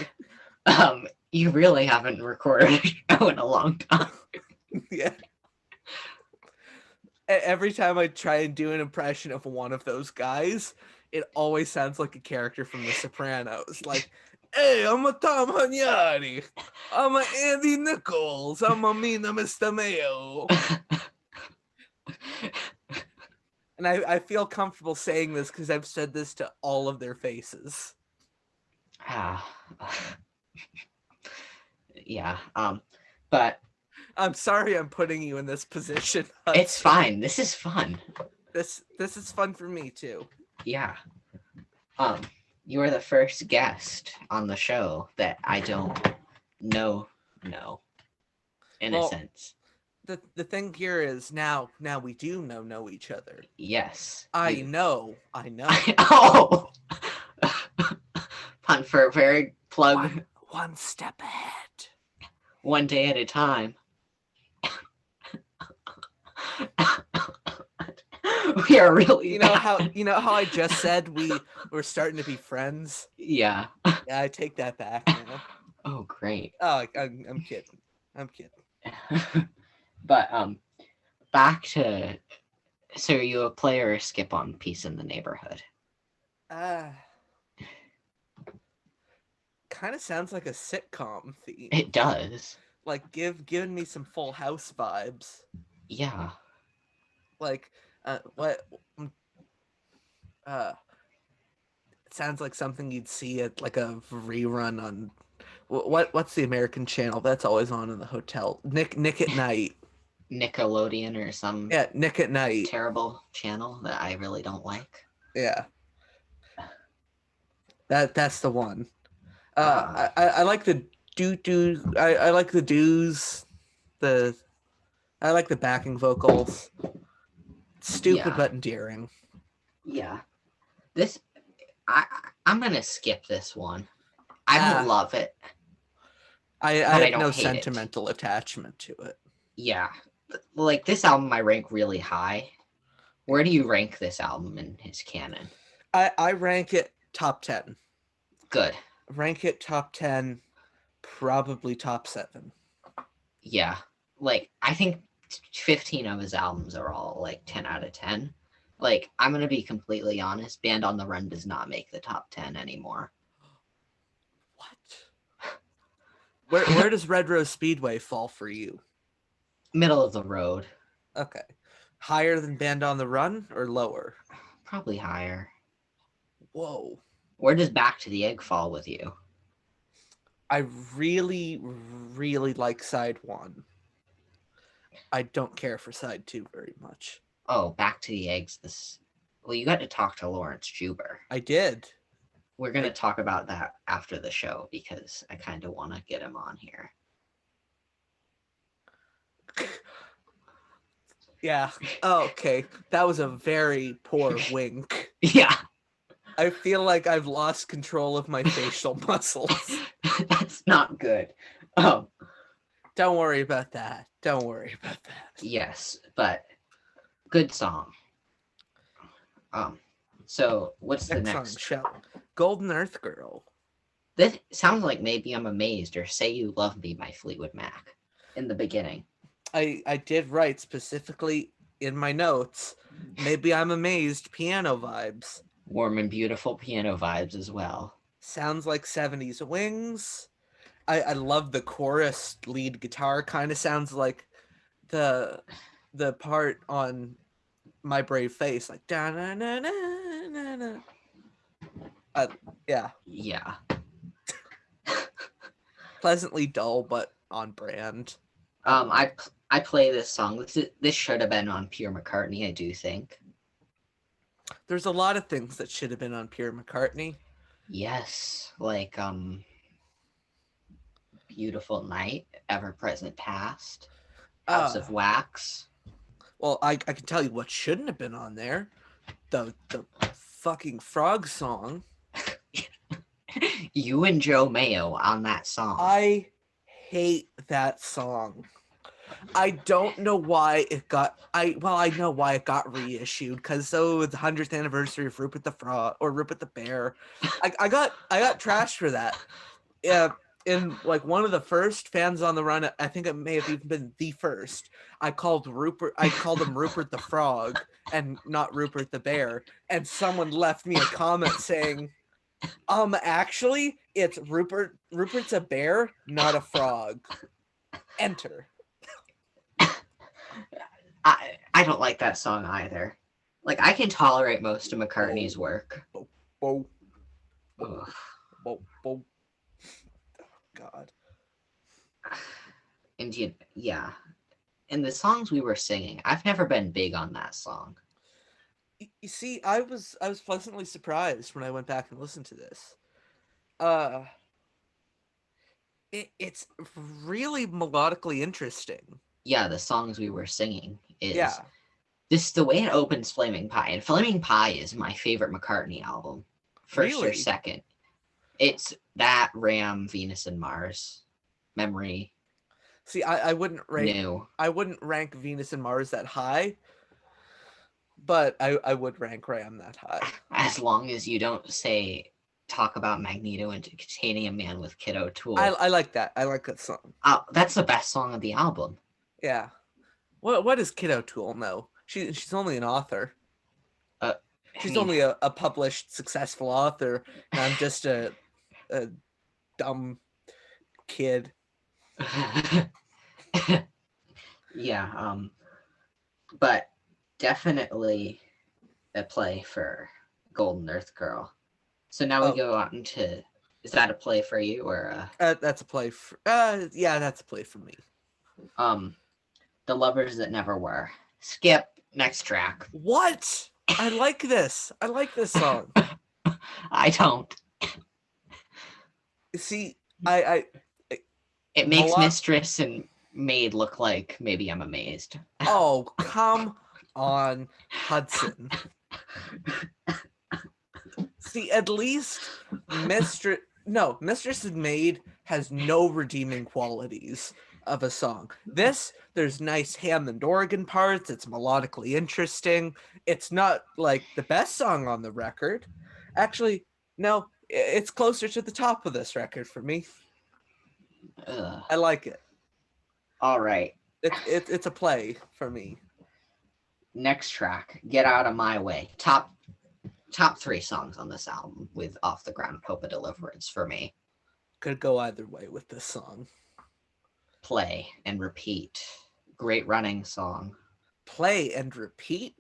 Speaker 2: You really haven't recorded a show in a long time.
Speaker 1: Yeah. Every time I try and do an impression of one of those guys, it always sounds like a character from The Sopranos. Like, hey, I'm a Tom Hunyadi. I'm a Andy Nichols. I'm a Mina Mr. Mayo. And I feel comfortable saying this because I've said this to all of their faces.
Speaker 2: Yeah. But
Speaker 1: I'm sorry I'm putting you in this position.
Speaker 2: It's fine. This is fun.
Speaker 1: This is fun for me too.
Speaker 2: Yeah. You are the first guest on the show that I don't know in a sense.
Speaker 1: The thing here is now we do know each other.
Speaker 2: Yes.
Speaker 1: I know.
Speaker 2: Oh. Pun for very plug.
Speaker 1: One step ahead.
Speaker 2: One day at a time. We are really.
Speaker 1: You know how I just said we're starting to be friends.
Speaker 2: Yeah.
Speaker 1: Yeah, I take that back now.
Speaker 2: Oh, great.
Speaker 1: Oh, I'm kidding.
Speaker 2: But back to, so are you a play or a skip on Peace in the Neighborhood?
Speaker 1: Kind of sounds like a sitcom theme.
Speaker 2: It does.
Speaker 1: Like giving me some Full House vibes.
Speaker 2: Yeah.
Speaker 1: Like what? It sounds like something you'd see at like a rerun on what's the American channel that's always on in the hotel? Nick at Night.
Speaker 2: Nickelodeon or some
Speaker 1: Nick at Night.
Speaker 2: Terrible channel that I really don't like.
Speaker 1: Yeah. That's the one. I like the doo. I like the doos. I like the backing vocals. Stupid but endearing.
Speaker 2: Yeah. I'm gonna skip this one. I don't love it.
Speaker 1: I
Speaker 2: but I
Speaker 1: have
Speaker 2: don't
Speaker 1: no
Speaker 2: hate it.
Speaker 1: sentimental attachment to it.
Speaker 2: Yeah. Like, this album I rank really high. Where do you rank this album in his canon?
Speaker 1: I rank it top 10.
Speaker 2: Good.
Speaker 1: Rank it top 10, probably top 7.
Speaker 2: Yeah. Like, I think 15 of his albums are all, like, 10 out of 10. Like, I'm gonna be completely honest, Band on the Run does not make the top 10 anymore.
Speaker 1: What? Where does Red Rose Speedway fall for you?
Speaker 2: Middle of the road.
Speaker 1: Okay. Higher than Band on the Run or lower?
Speaker 2: Probably higher.
Speaker 1: Whoa.
Speaker 2: Where does Back to the Egg fall with you?
Speaker 1: I really, really like side 1. I don't care for side 2 very much.
Speaker 2: Oh, Back to the Eggs. Well, you got to talk to Lawrence Juber.
Speaker 1: I did.
Speaker 2: We're going to talk about that after the show because I kind of want to get him on here.
Speaker 1: Yeah. Oh, okay. That was a very poor wink.
Speaker 2: Yeah.
Speaker 1: I feel like I've lost control of my facial muscles.
Speaker 2: That's not good. Oh.
Speaker 1: Don't worry about that. Don't worry about that.
Speaker 2: Yes, but good song. So what's the next?
Speaker 1: Song, Golden Earth Girl.
Speaker 2: This sounds like Maybe I'm Amazed or Say You Love Me by Fleetwood Mac in the beginning.
Speaker 1: I did write specifically in my notes, Maybe I'm Amazed, piano vibes.
Speaker 2: Warm and beautiful piano vibes as well.
Speaker 1: Sounds like 70s Wings. I love the chorus lead guitar. Kind of sounds like the part on My Brave Face, like da na na na na na. Yeah.
Speaker 2: Yeah.
Speaker 1: Pleasantly dull, but on brand.
Speaker 2: I play this song. This should have been on Pure McCartney, I do think.
Speaker 1: There's a lot of things that should have been on Pure McCartney.
Speaker 2: Yes, like Beautiful Night, Ever Present Past, House of Wax.
Speaker 1: Well, I can tell you what shouldn't have been on there. The fucking frog song.
Speaker 2: You and Joe Mayo on that song.
Speaker 1: I hate that song. I don't know why it got. I know why it got reissued because the 100th anniversary of Rupert the Frog or Rupert the Bear. I got trashed for that. Yeah, in like one of the first Fans on the Run. I think it may have even been the first. I called him Rupert the Frog and not Rupert the Bear, and someone left me a comment saying, actually, it's Rupert's a bear, not a frog. Enter.
Speaker 2: I don't like that song either. Like, I can tolerate most of McCartney's work.
Speaker 1: Oh, God.
Speaker 2: And yeah. And the songs we were singing, I've never been big on that song.
Speaker 1: You see, I was pleasantly surprised when I went back and listened to this. It's really melodically interesting.
Speaker 2: Yeah, the songs we were singing is this the way it opens Flaming Pie, and Flaming Pie is my favorite McCartney album. First or second. It's that, Ram, Venus and Mars, Memory.
Speaker 1: See, I wouldn't rank Venus and Mars that high, but I would rank Ram that high.
Speaker 2: As long as you don't talk about Magneto and Containing a Man with Kid O'Toole.
Speaker 1: I like that. I like that song.
Speaker 2: That's the best song of the album.
Speaker 1: Yeah. What does Kid O'Toole know? She's only an author. She's only a published, successful author, and I'm just a dumb kid.
Speaker 2: Yeah, but definitely a play for Golden Earth Girl. So now we go on to, is that a play for you or
Speaker 1: that's a play for that's a play for me.
Speaker 2: The Lovers That Never Were. Skip, next track.
Speaker 1: What? I like this. I like this song.
Speaker 2: I don't.
Speaker 1: See,
Speaker 2: it makes Mistress and Maid look like Maybe I'm Amazed.
Speaker 1: Oh, come on, Hudson. See, at least Mistress and Maid has no redeeming qualities of a song. This, there's nice Hammond organ parts, it's melodically interesting. It's not like the best song on the record. Actually, no, it's closer to the top of this record for me.
Speaker 2: Ugh.
Speaker 1: I like it.
Speaker 2: All right.
Speaker 1: It's a play for me.
Speaker 2: Next track, Get Out of My Way. Top 3 songs on this album with Off the Ground, Hope of Deliverance for me.
Speaker 1: Could go either way with this song.
Speaker 2: Play and Repeat. Great running song.
Speaker 1: Play and repeat? ?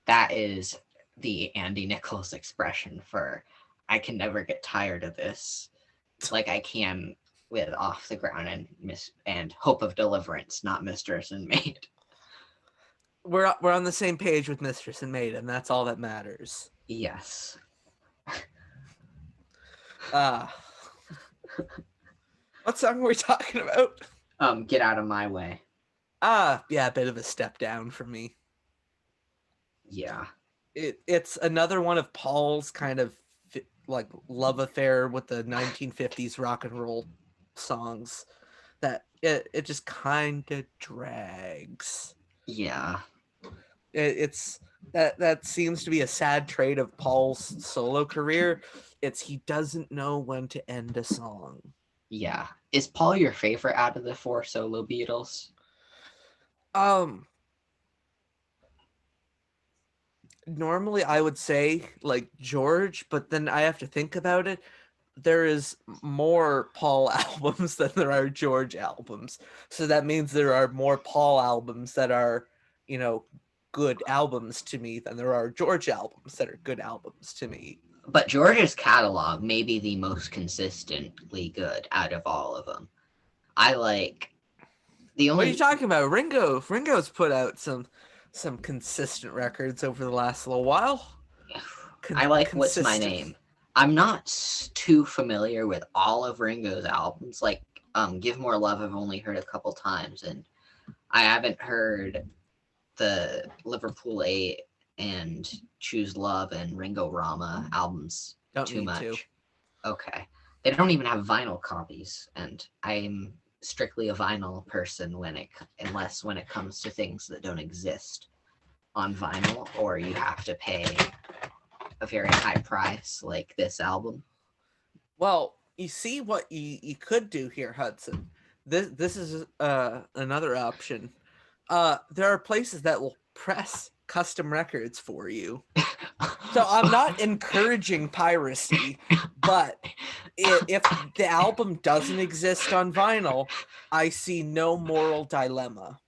Speaker 2: That is the Andy Nichols expression for I can never get tired of this. Like I can with Off the Ground and Hope of Deliverance, not Mistress and Maid.
Speaker 1: We're on the same page with Mistress and Maid, and that's all that matters.
Speaker 2: Yes.
Speaker 1: What song were we talking about?
Speaker 2: Get Out of My Way.
Speaker 1: Yeah, a bit of a step down for me.
Speaker 2: Yeah.
Speaker 1: It's another one of Paul's kind of like love affair with the 1950s rock and roll songs that it just kind of drags.
Speaker 2: Yeah.
Speaker 1: It's that seems to be a sad trait of Paul's solo career. He doesn't know when to end a song.
Speaker 2: Yeah. Is Paul your favorite out of the 4 solo Beatles?
Speaker 1: Normally I would say like George, but then I have to think about it. There is more Paul albums than there are George albums. So that means there are more Paul albums that are, good albums to me than there are George albums that are good albums to me.
Speaker 2: But George's catalog may be the most consistently good out of all of them. I like the only.
Speaker 1: What are you talking about? Ringo's put out some consistent records over the last little while.
Speaker 2: I like What's My Name. I'm not too familiar with all of Ringo's albums. Like, Give More Love I've only heard a couple times, and I haven't heard the Liverpool 8 and Choose Love and Ringo Rama albums too much. Okay. They don't even have vinyl copies, and I'm strictly a vinyl person unless when it comes to things that don't exist on vinyl, or you have to pay a very high price like this album.
Speaker 1: Well, you see what you could do here, Hudson. This is another option. There are places that will press custom records for you. So I'm not encouraging piracy, but if the album doesn't exist on vinyl, I see no moral dilemma.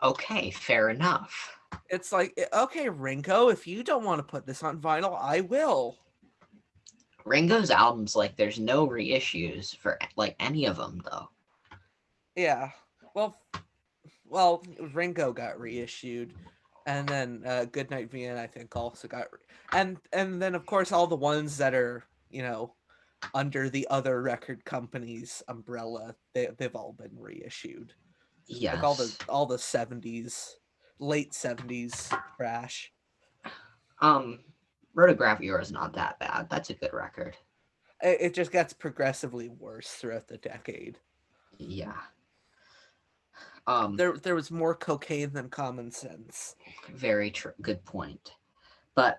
Speaker 2: Okay, fair enough.
Speaker 1: It's like, okay, Ringo, if you don't want to put this on vinyl, I will.
Speaker 2: Ringo's albums, like, there's no reissues for, like, any of them, though.
Speaker 1: Yeah. Well, Ringo got reissued. And then Goodnight Vienna, I think, also got... And then, of course, all the ones that are, under the other record company's umbrella, they've all been reissued.
Speaker 2: Yes.
Speaker 1: Like all the 70s, late 70s trash.
Speaker 2: Rotogravure is not that bad. That's a good record.
Speaker 1: It just gets progressively worse throughout the decade.
Speaker 2: Yeah.
Speaker 1: There was more cocaine than common sense.
Speaker 2: Very true. Good point. But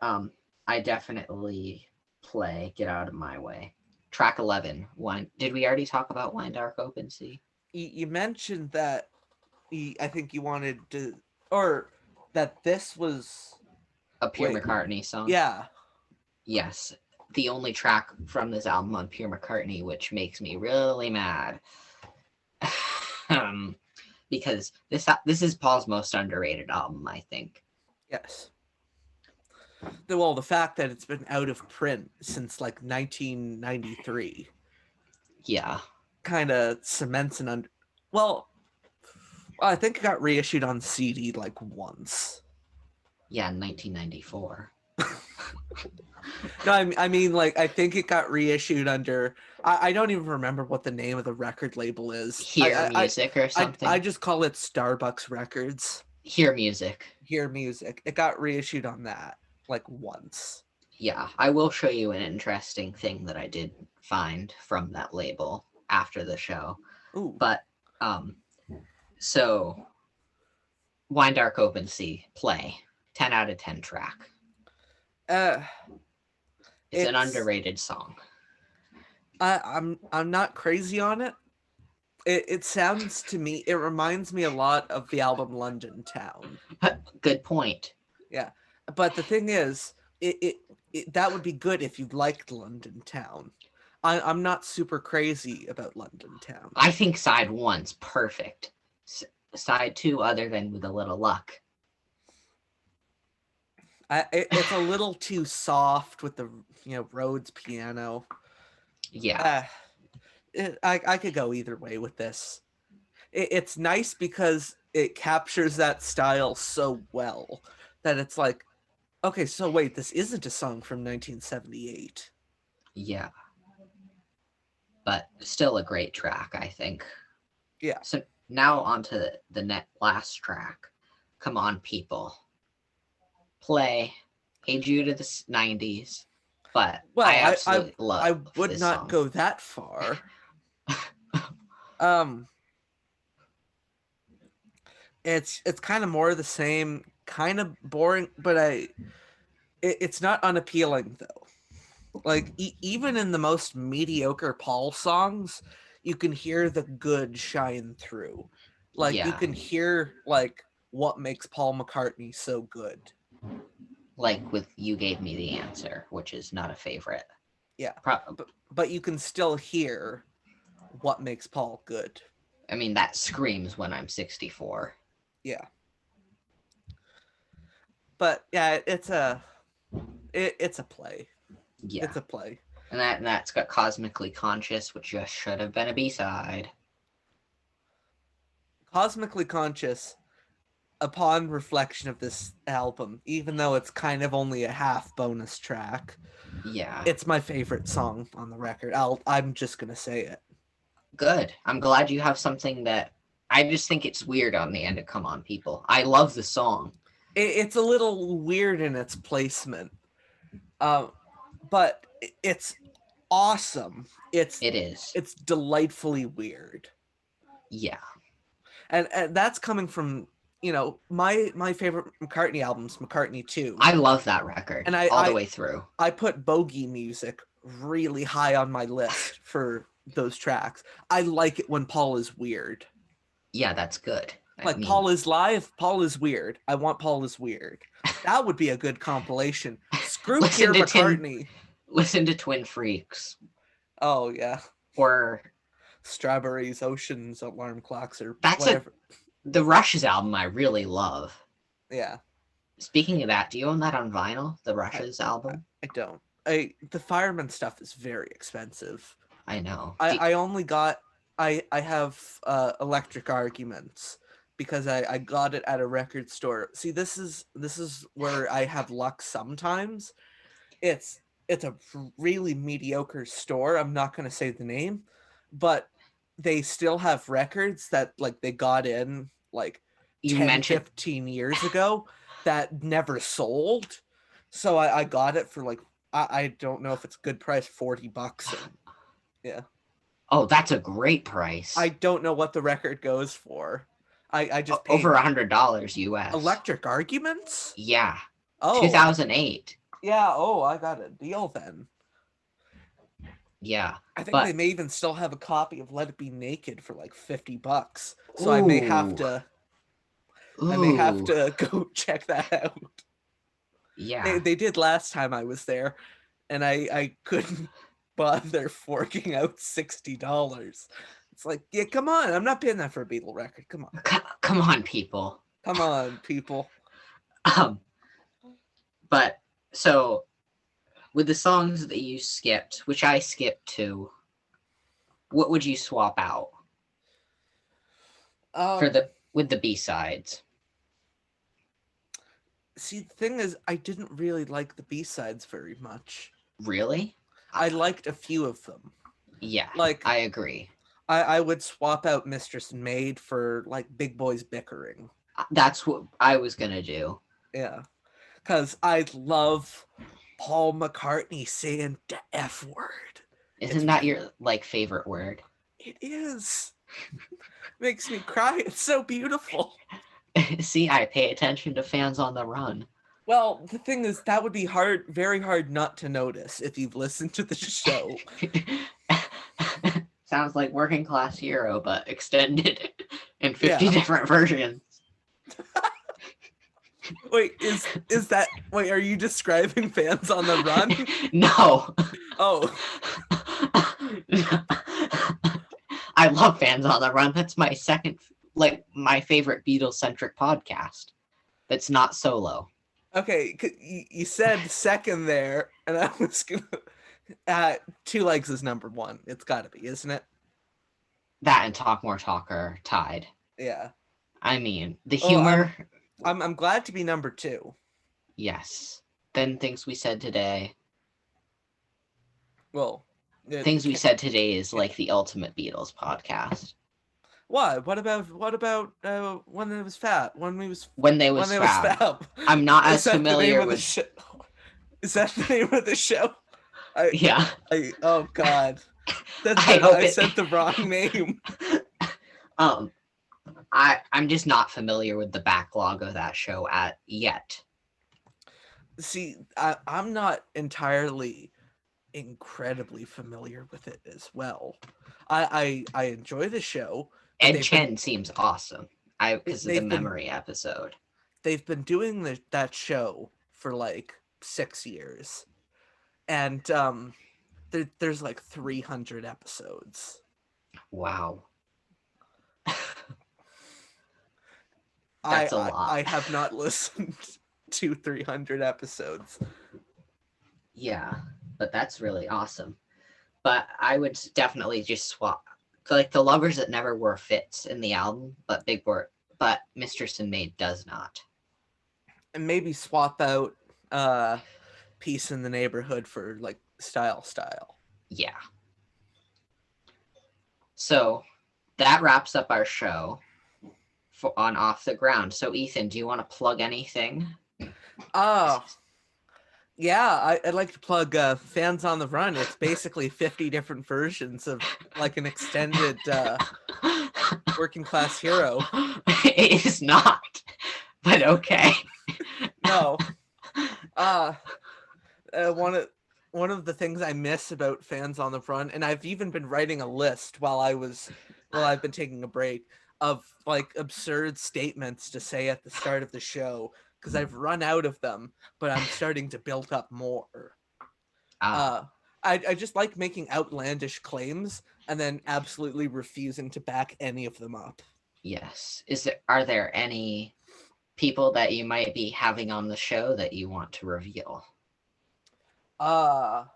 Speaker 2: I definitely play Get Out of My Way. Track 11. Did we already talk about Wine Dark Open Sea?
Speaker 1: You mentioned that I think you wanted to, or that this was
Speaker 2: a Pure McCartney song.
Speaker 1: Yeah.
Speaker 2: Yes. The only track from this album on Pure McCartney, which makes me really mad. Because this is Paul's most underrated album, I think.
Speaker 1: Yes. Well, the fact that it's been out of print since like 1993.
Speaker 2: Yeah.
Speaker 1: Kind of cements an Well, I think it got reissued on CD like once.
Speaker 2: Yeah, in 1994.
Speaker 1: No, I mean, like, I think it got reissued under... I don't even remember what the name of the record label is.
Speaker 2: Hear Music or something?
Speaker 1: I just call it Starbucks Records.
Speaker 2: Hear Music.
Speaker 1: Hear Music. It got reissued on that, like, once.
Speaker 2: Yeah, I will show you an interesting thing that I did find from that label after the show.
Speaker 1: Ooh.
Speaker 2: But so Wine Dark Open Sea, play. 10 out of 10 track.
Speaker 1: Uh,
Speaker 2: It's an underrated song.
Speaker 1: I'm not crazy on it. It sounds to me, it reminds me a lot of the album London Town.
Speaker 2: Good point.
Speaker 1: Yeah. But the thing is, that would be good if you liked London Town. I'm not super crazy about London Town.
Speaker 2: I think side 1's perfect. Side 2, other than With a Little Luck.
Speaker 1: It's a little too soft with the Rhodes piano.
Speaker 2: Yeah.
Speaker 1: I could go either way with this. It's nice because it captures that style so well that it's like, okay, so wait, this isn't a song from 1978.
Speaker 2: Yeah. But still a great track, I think.
Speaker 1: Yeah.
Speaker 2: So now on to the last track. Come On People. Play. Hey Jude of the 90s. But
Speaker 1: Well,
Speaker 2: I absolutely love
Speaker 1: I would
Speaker 2: this
Speaker 1: not
Speaker 2: song.
Speaker 1: go that far. It's kind of more of the same, kind of boring, but it's not unappealing though. Like even in the most mediocre Paul songs, you can hear the good shine through. Like you can hear like what makes Paul McCartney so good.
Speaker 2: Like with You Gave Me the Answer, which is not a favorite.
Speaker 1: Yeah. But you can still hear what makes Paul good.
Speaker 2: I mean, that screams When I'm 64.
Speaker 1: Yeah. But yeah, it's a play.
Speaker 2: Yeah.
Speaker 1: It's a play.
Speaker 2: And that's got Cosmically Conscious, which just should have been a B-side.
Speaker 1: Cosmically Conscious, upon reflection of this album, even though it's kind of only a half bonus track, it's my favorite song on the record. I'm just gonna say it.
Speaker 2: Good. I'm glad you have something that I just think it's weird on the end of Come On People. I love the song.
Speaker 1: It's a little weird in its placement, but it's awesome. It is. It's delightfully weird.
Speaker 2: Yeah.
Speaker 1: And that's coming from my favorite McCartney albums, McCartney 2.
Speaker 2: I love that record, and all the way through.
Speaker 1: I put bogey music really high on my list for those tracks. I like it when Paul is weird.
Speaker 2: Yeah, that's good.
Speaker 1: Paul is live, Paul is weird. I want Paul is weird. That would be a good compilation. Screw Pierre McCartney.
Speaker 2: Listen to Twin Freaks.
Speaker 1: Oh, yeah.
Speaker 2: Or
Speaker 1: Strawberries, Oceans, Alarm Clocks, or
Speaker 2: that's
Speaker 1: whatever.
Speaker 2: The Rush's album I really love.
Speaker 1: Yeah.
Speaker 2: Speaking of that, do you own that on vinyl? The Rush's album?
Speaker 1: I don't. The Fireman stuff is very expensive.
Speaker 2: I know.
Speaker 1: I only got I have Electric Arguments because I got it at a record store. See, this is where I have luck sometimes. It's a really mediocre store. I'm not going to say the name, but they still have records that they got in 15 years ago that never sold. So I got it for I don't know if it's a good price, $40. Yeah.
Speaker 2: Oh, that's a great price.
Speaker 1: I don't know what the record goes for. I just paid
Speaker 2: over $100 US.
Speaker 1: Electric Arguments?
Speaker 2: Yeah.
Speaker 1: Oh.
Speaker 2: 2008.
Speaker 1: Yeah. Oh, I got a deal then.
Speaker 2: Yeah.
Speaker 1: I think they may even still have a copy of Let It Be Naked for $50. So I may have to. I may have to go check that out.
Speaker 2: Yeah.
Speaker 1: They did last time I was there, and I couldn't bother forking out $60. It's like, yeah, come on. I'm not paying that for a Beatle record. Come on.
Speaker 2: Come on, people.
Speaker 1: Come on, people.
Speaker 2: But so with the songs that you skipped, which I skipped too, what would you swap out with the B-sides?
Speaker 1: See, the thing is, I didn't really like the B-sides very much.
Speaker 2: Really?
Speaker 1: I liked a few of them.
Speaker 2: Yeah, I agree.
Speaker 1: I would swap out Mistress and Maid for Big Boys Bickering.
Speaker 2: That's what I was gonna do.
Speaker 1: Yeah, because I love Paul McCartney saying the F word.
Speaker 2: Isn't that your favorite word?
Speaker 1: It is. Makes me cry. It's so beautiful.
Speaker 2: See, I pay attention to Fans on the Run.
Speaker 1: Well, the thing is, that would be hard, very hard not to notice if you've listened to the show.
Speaker 2: Sounds like Working Class Hero, but extended in 50 different versions.
Speaker 1: Wait, is that... Wait, are you describing Fans on the Run?
Speaker 2: No.
Speaker 1: Oh.
Speaker 2: I love Fans on the Run. That's my second, my favorite Beatles-centric podcast. That's not solo.
Speaker 1: Okay, you said second there, and I was gonna... Two Legs is number one. It's gotta be, isn't it?
Speaker 2: That and Talk More Talk are tied.
Speaker 1: Yeah.
Speaker 2: I mean, the humor...
Speaker 1: I'm glad to be number two.
Speaker 2: Yes. Then Things We Said Today.
Speaker 1: Well...
Speaker 2: Things We Said Today is like the ultimate Beatles podcast.
Speaker 1: What? What about when it was fab? When they was fab.
Speaker 2: I'm not as familiar with.
Speaker 1: Is that the name of the show?
Speaker 2: Yeah.
Speaker 1: Oh God.
Speaker 2: I
Speaker 1: said the wrong name.
Speaker 2: I'm just not familiar with the backlog of that show yet.
Speaker 1: See, I'm not entirely incredibly familiar with it as well. I enjoy the show.
Speaker 2: Ed Chen seems awesome. Because of the memory episode.
Speaker 1: They've been doing that show for like 6 years, and there's like 300 episodes.
Speaker 2: Wow. That's a lot.
Speaker 1: I have not listened to 300 episodes.
Speaker 2: Yeah, but that's really awesome. But I would definitely just swap. Like The Lovers That Never Wore fits in the album, but Mistress and Maid does not.
Speaker 1: And maybe swap out Peace in the Neighborhood for like Style.
Speaker 2: Yeah. So that wraps up our show on Off the Ground. So Ethan, do you want to plug anything?
Speaker 1: Yeah, I'd like to plug Fans on the Run. It's basically 50 different versions of like an extended Working Class Hero.
Speaker 2: It is not, but okay.
Speaker 1: No. One of the things I miss about Fans on the Run, and I've even been writing a list while I've been taking a break of like absurd statements to say at the start of the show, because I've run out of them, but I'm starting to build up more. I just like making outlandish claims and then absolutely refusing to back any of them up.
Speaker 2: Yes. Are there any people that you might be having on the show that you want to reveal?
Speaker 1: No.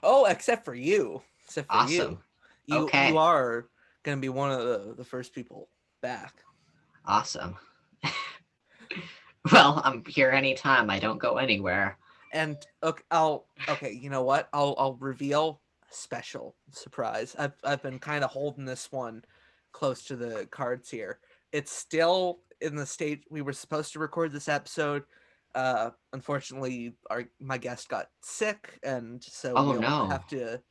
Speaker 1: Oh, except for you.
Speaker 2: Awesome.
Speaker 1: You
Speaker 2: okay.
Speaker 1: You are going to be one of the first people back.
Speaker 2: Awesome. Well, I'm here anytime. I don't go anywhere.
Speaker 1: And okay, you know what? I'll reveal a special surprise. I've been kind of holding this one close to the cards here. It's still in the state we were supposed to record this episode. Unfortunately, my guest got sick, and so we'll have to,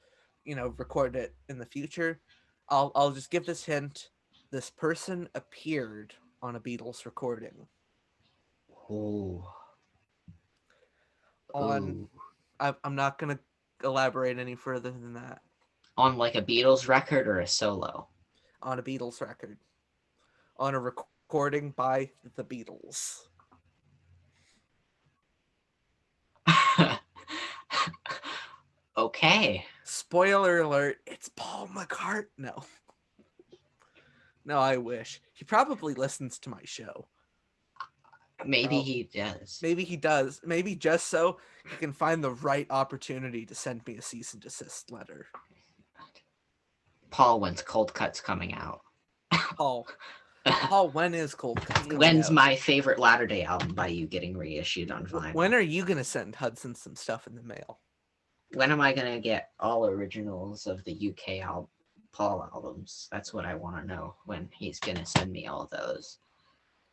Speaker 1: record it in the future. I'll just give this hint. This person appeared on a Beatles recording.
Speaker 2: Oh.
Speaker 1: I'm not gonna elaborate any further than that.
Speaker 2: On like a Beatles record or a solo?
Speaker 1: On a Beatles record. On a recording by the Beatles.
Speaker 2: Okay.
Speaker 1: Spoiler alert, it's Paul McCartney. No, I wish. He probably listens to my show.
Speaker 2: Maybe he does.
Speaker 1: Maybe he does. Maybe just so he can find the right opportunity to send me a cease and desist letter.
Speaker 2: Paul, when's Cold Cuts coming out?
Speaker 1: Paul, when is Cold Cuts coming
Speaker 2: When's
Speaker 1: out?
Speaker 2: My Favorite Latter-day Album by you getting reissued on vinyl?
Speaker 1: When are you going to send Hudson some stuff in the mail?
Speaker 2: When am I going to get all originals of the UK Paul albums? That's what I want to know, when he's going to send me all those.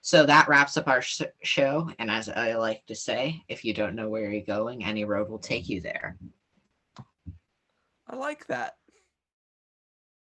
Speaker 2: So that wraps up our show. And as I like to say, if you don't know where you're going, any road will take you there.
Speaker 1: I like that.